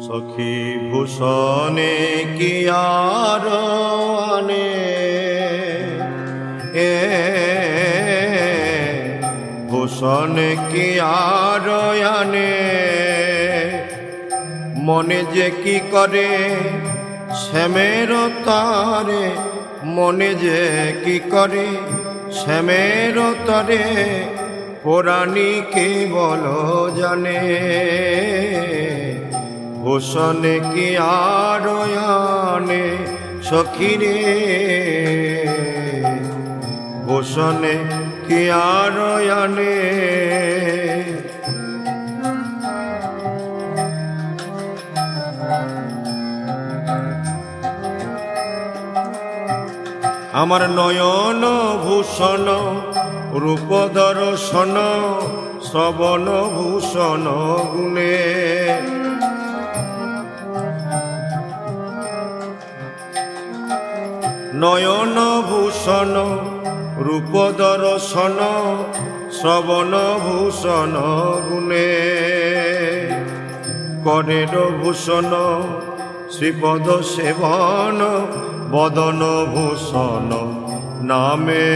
সখী ভূষণে কি আর আনে, ভূষণে কি আর আনে, মনে যে কি করে শ্যামের তারে, মনে যে কি করে শ্যামের তারে, পুরাণী কে বলো জানে। ভূষণে কি আর আনে সখী রে, ভূষণে কি আর আনে। আমার নয়ন ভূষণ রূপ দর্শন শ্রবণ ভূষণ গুণে, নয়ন ভূষণ রূপ দর্শন শ্রবণ ভূষণ গুণে, করের ভূষণ শ্রীপদ সেবন বদন ভূষণ নামে,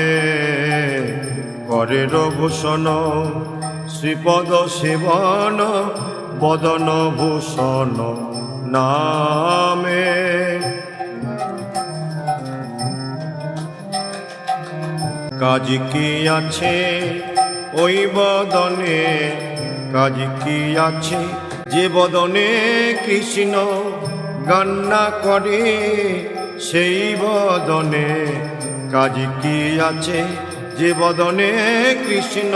করের ভূষণ শ্রীপদ সেবন বদন ভূষণ নামে। কাজ কি আছে ওই বদনে, কাজ কি আছে যে বদনে কৃষ্ণ গান না করে সেই বদনে, কাজ কি আছে যে বদনে কৃষ্ণ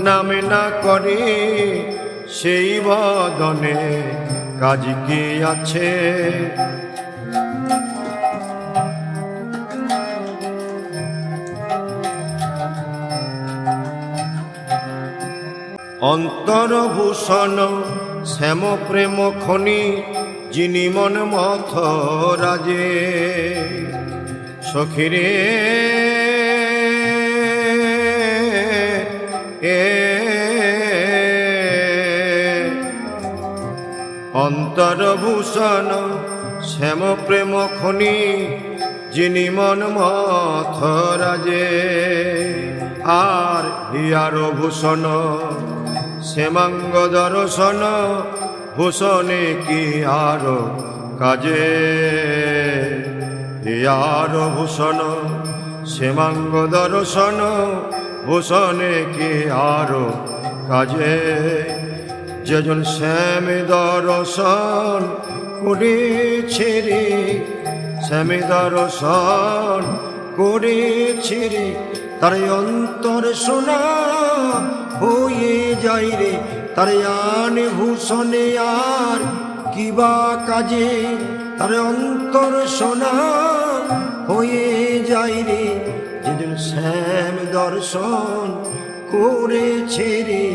নামে না করে সেই বদনে, কাজ কি আছে। অন্তরভূষণ শ্যাম প্রেম খনি যিনি মন মথ রাজে, সখীরে অন্তরভূষণ শ্যাম প্রেম খনি যিনি মন মথ রাজে, আর হিয়ার ভূষণ শ্যামাঙ্গ দর্শন ভূষণে কি আর কাজে, হিয়ার ভূষণ শ্যামাঙ্গ দর্শন ভূষণে কি আর কাজে। যেজন শ্যাম দর্শন করেছে রে, শ্যাম দর্শন করেছে রে, তার অন্তর সোনা হয়ে যায় রে, তার আন ভূষণে আর কিবা কাজে, তার অন্তর সোনা হয়ে যায় রে, যেজন শ্যাম দর্শন করেছে রে।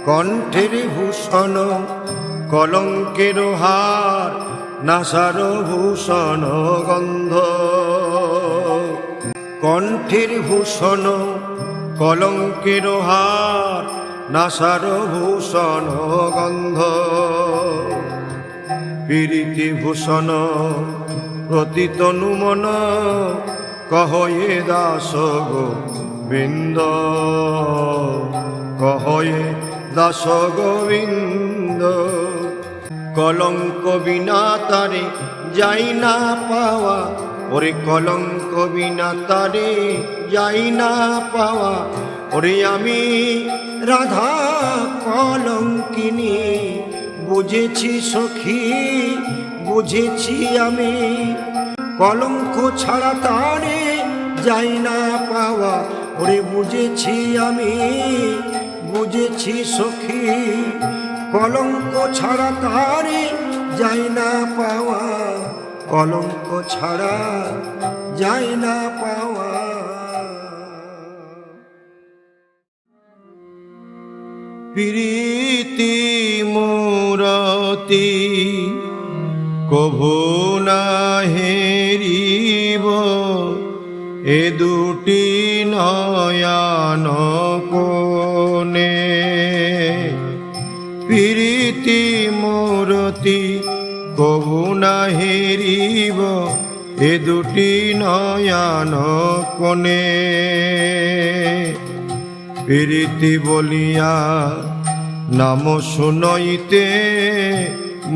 কণ্ঠের ভূষণ কলঙ্কের হার নাসার ভূষণ গন্ধ, কণ্ঠের ভূষণ কলঙ্কের হার নাসার ভূষণ গন্ধ, পীড়িতি ভূষণ প্রতিতনু মন কহয়ে দাস গোবিন্দ, কহয়ে দাস গোবিন্দ। কলঙ্ক বিনা তারে যাই না পাওয়া, ওরে কলঙ্ক বিনা তারে যাই না পাওয়া, ওরে আমি রাধা কলঙ্কিনী বুঝেছি সখী, বুঝেছি আমি, কলঙ্ক ছাড়া তারে যাই না পাওয়া, ওরে বুঝেছি আমি, বুঝেছি সখী, কলঙ্ক ছাড়া তারে যাই না পাওয়া, কলঙ্ক ছাড়া যাই না পাওয়া। প্রীতি মূরতি কভু না হেরিব এ দুটি নয়ন কোণে। প্রীতি মূরতি কভু না হেরিব এ দুটি নয়ন কোণে। প্রীতি বলিয়া নাম শুনইতে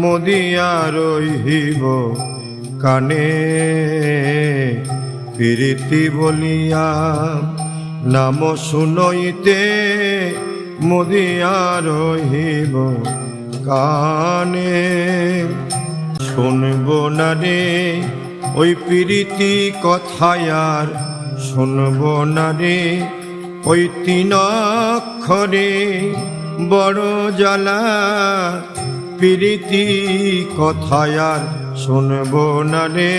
মদিয়া রহিব কানে। প্রীতি বলিয়া নাম শুনইতে মদিয়া রহিব কানে। শুনব না রে ওই প্রীতি কথায় আর, শুনব না রে ওই তিন অক্ষরে বড় জ্বালা। প্রীতি কথায় আর শুনব না রে,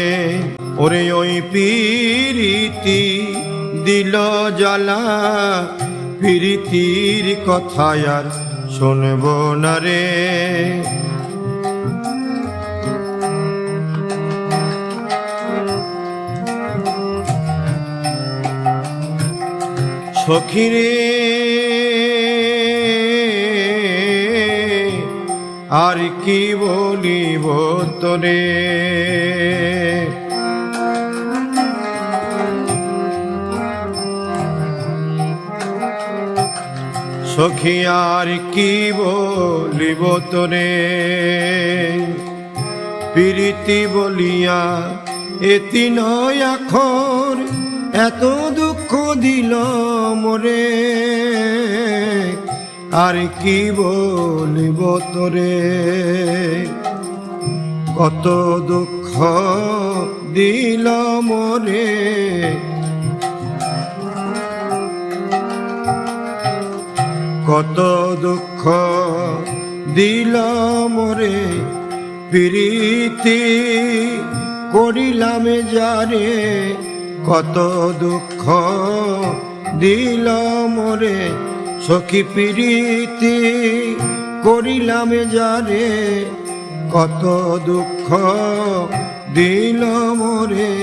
ওরে ওই প্রীতি দিল জ্বালা। প্রীতির কথায় আর শুনব না রে। সখিরে আর কি বলিব তোরে, সখী আর কি বলিব তোরে। প্রীতি বলিয়া এ তিন অক্ষর এত দুঃখ দিল মোরে। আর কি বলিব তোরে, কত দুঃখ দিল মোরে। কত দুঃখ দিল মোরে। প্রীতি করিলাম যারে, কত দুঃখ দিল মোরে। সখী প্রীতি করিলাম যারে, কত দুঃখ দিল মোরে।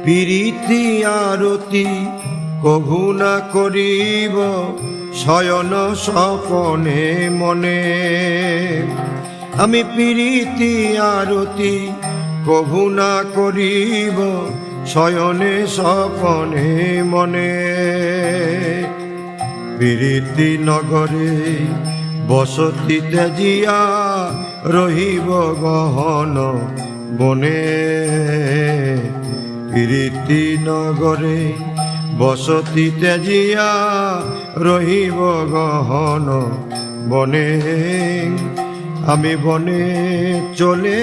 প্রীতি আরতি কভু না করিব শয়ন স্বপনে মনে। আমি প্রীতি আরতি কভু না করিব শয়নে স্বপনে মনে। প্রীতি নগরে বসতি ত্যাজিয়া রহিব গহন বনে। প্রীতি নগরে বসতি ত্যাজিয়া রহিব গহন বনে। আমি বনে চলে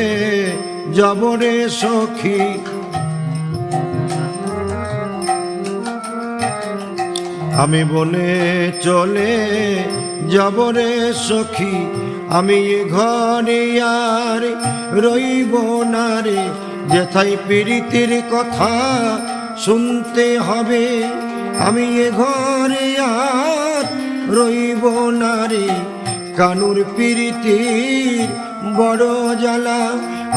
যাব রে সখী, আমি বনে চলে যাব রে সখী। আমি এ ঘরে আর রইব না রে, যেথায় প্রীতির কথা শুনতে হবে। আমি এ ঘরে আর রইব না রে, কানুর প্রীতির বড় জ্বালা।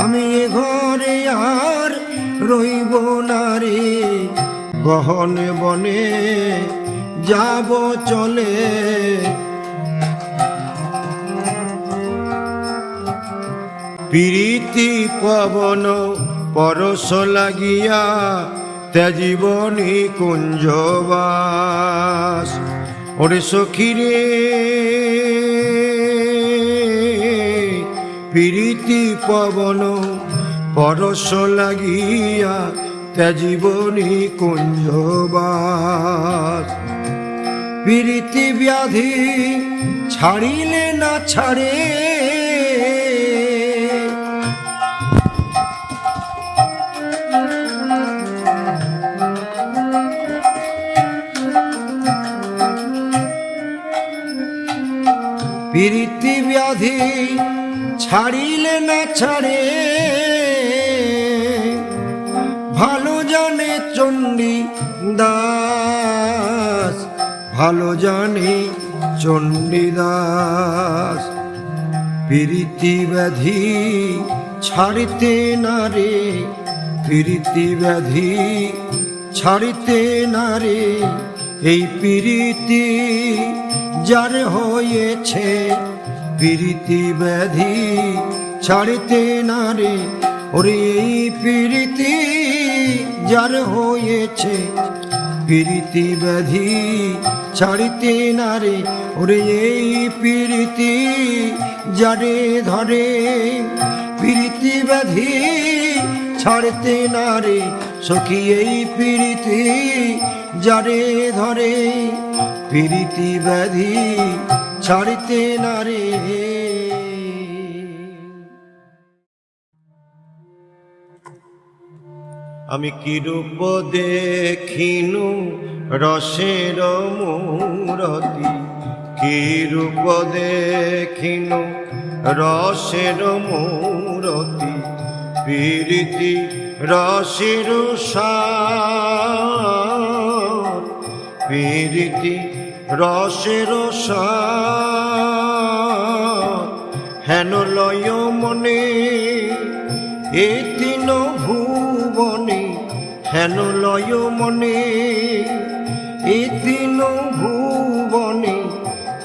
আমি এ ঘরে আর রইব না রে, গহন বনে যাব চলে। প্রীতি পবন পরশ লাগিয়া ত্যাজীবনী কুঞ্জবাস। ওরে সখিরে প্রীতি পবন পরশ লাগিয়া ত্যাজীবনী কুঞ্জবাস। প্রীতি ব্যাধি ছাড়িলে না ছাড়ে, প্রীতি ব্যাধি ছাড়িলে না ছাড়ে। ভালো জানে চণ্ডী দাস ভালো জানে চণ্ডীদাস। প্রীতি ব্যাধি ছাড়িতে না রে, প্রীতি ব্যাধি ছাড়িতে না রে, এই প্রীতি যার হয়েছে, প্রীতি ব্যাধি ছাড়িতে না রে, ওরে এই প্রীতি যার হয়েছে, প্রীতি ব্যাধি ছাড়িতে না রে, ওরে এই প্রীতি যারে ধরে, প্রীতি ব্যাধি ছাড়তে না রে সখী, এই প্রীতি যারে ধরে, প্রীতি ব্যাধি ছাড়তে না রে। আমি কিরূপ দেখিনু রসের মূরতি, কিরূপ দেখিনু রসের মূরতি, প্রীতি রসের সার, প্রীতি রসের সার, হেন লয় মনে এ তিন ভুবনে, হেন লয় মনে এ তিন ভুবনে,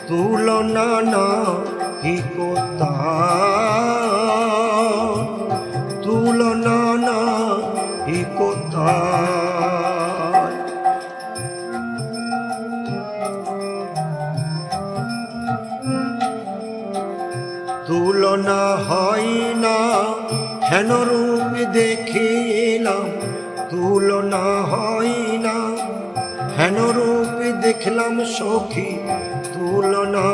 তুলনা নাহি কোথায়, তুলনা নাহি কোথায়। তুলনা হয় না হেন রূপ দেখিলাম, তুলনা হয় না হেন রূপ দেখলাম সখী, তুলনা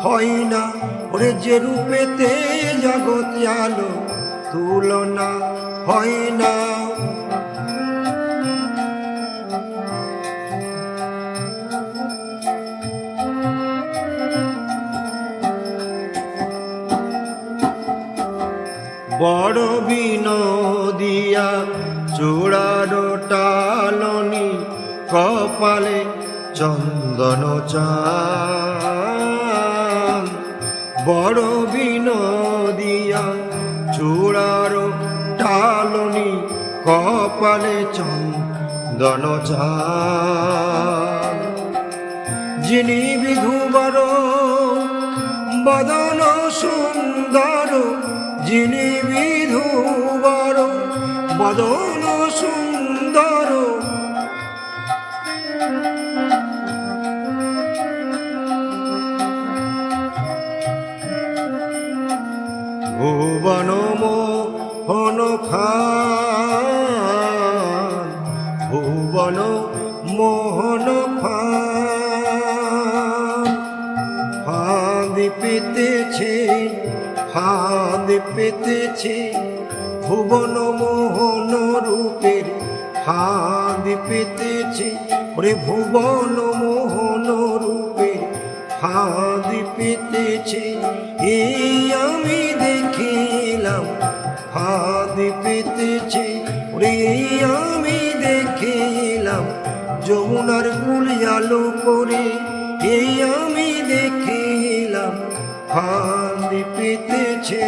হয় না ওরে যে রূপেতে জগৎ আলো, তুলনা হয় না। বড় বিনোদিয়া চূড়ার টালনি, কপালে চন্দন চান, বড় বিনোদিয়া চূড়ার টালনি, কপালে চন্দন চান। যিনি বিধুবর বদন সুন্দর, যিনি বিধুবর বদন সুন্দর, ভুবন মোহন খান, ভুবন মোহন খান, ফাঁদ পেতেছে, ফাঁদ পেতেছে, ভুবন মোহন রূপের ফাঁদ পেতেছে, ওরে ভুবন মোহন রূপের ফাঁদ পেতেছে, এই আমি দেখিলাম ফাঁদ পেতেছে, ওরে এই আমি দেখিলাম যমুনার কুল আলো করে, এই আমি দেখিলাম ফাঁদ পেতেছে।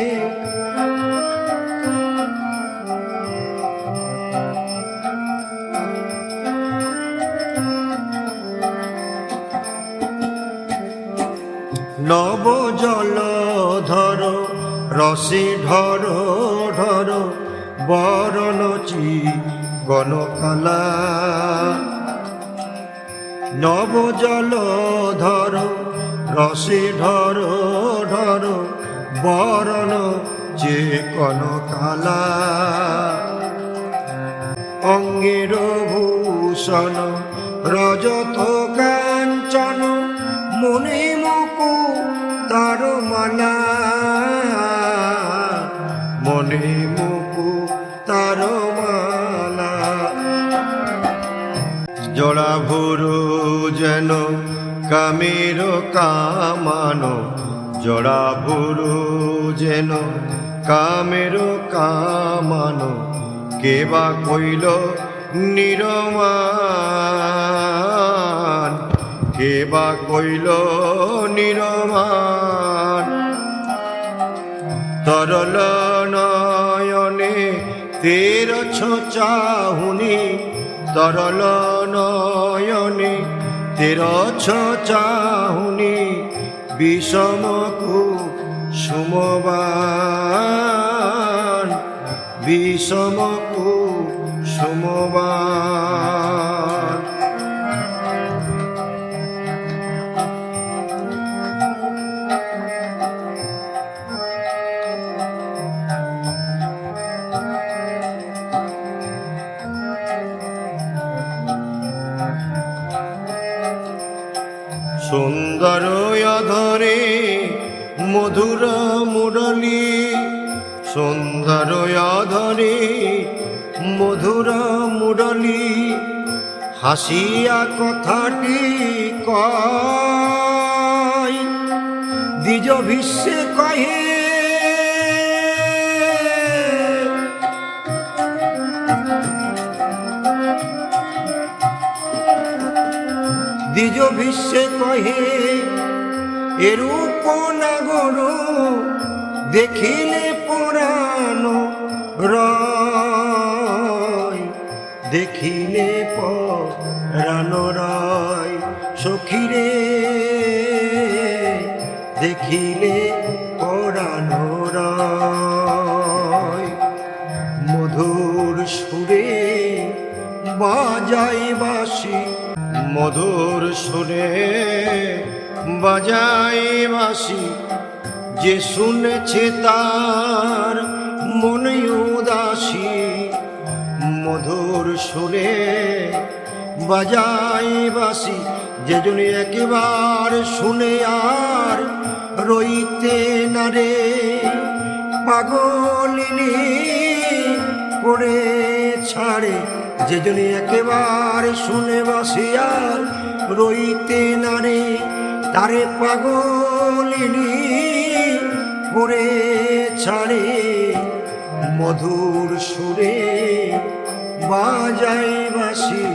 নব জল ধর রসে ঢর ঢর, বরণ চিকন কালা, নব জল ধর রসে ঢর ঢর, বরণ চিকন কালা, অঙ্গের ভূষণ রজত কাঞ্চন, মনে মুকু তার মালা, মনে মুকু তার মালা, জোড়া ভুরু যেন কামের কামানো, জোড়া ভুরু যেন কামের কামানো, কেবা কইল নিরমান, কে বা কইল নিরমান তরল নয়নে তেরছ চাহুনি তরল নয়নে তেরছ চাহুনি বিষম কুসুমবান বিষম কুসুমবান। সুন্দর অধরে মধুর মুরলী সুন্দর অধরে মধুর মুরলী হাসিয়া কথাটি কয় দ্বিজ ভীষ্মে কহে দ্বিজ ভীষ্মে কহে এরূপ নাগর দেখিলে পরাণ রয় দেখিলে পরাণ রয় সখীরে দেখিলে পরাণ রয়। মধুর সুরে বাজাই বাঁশি মধুর সুরে বাজাই বাঁশি যে শুনেছে তার মনে উদাসী মধুর সুরে বাজাই বাঁশি যে জন্য একবার শুনে আর রইতে না রে পাগলিনী করে ছাড়ে যে জন্য একেবার শুনে বাসি আর রইতে না রে তারে পাগলিনী করে ছাড়ে মধুর সুরে বাজাই বাঁশি।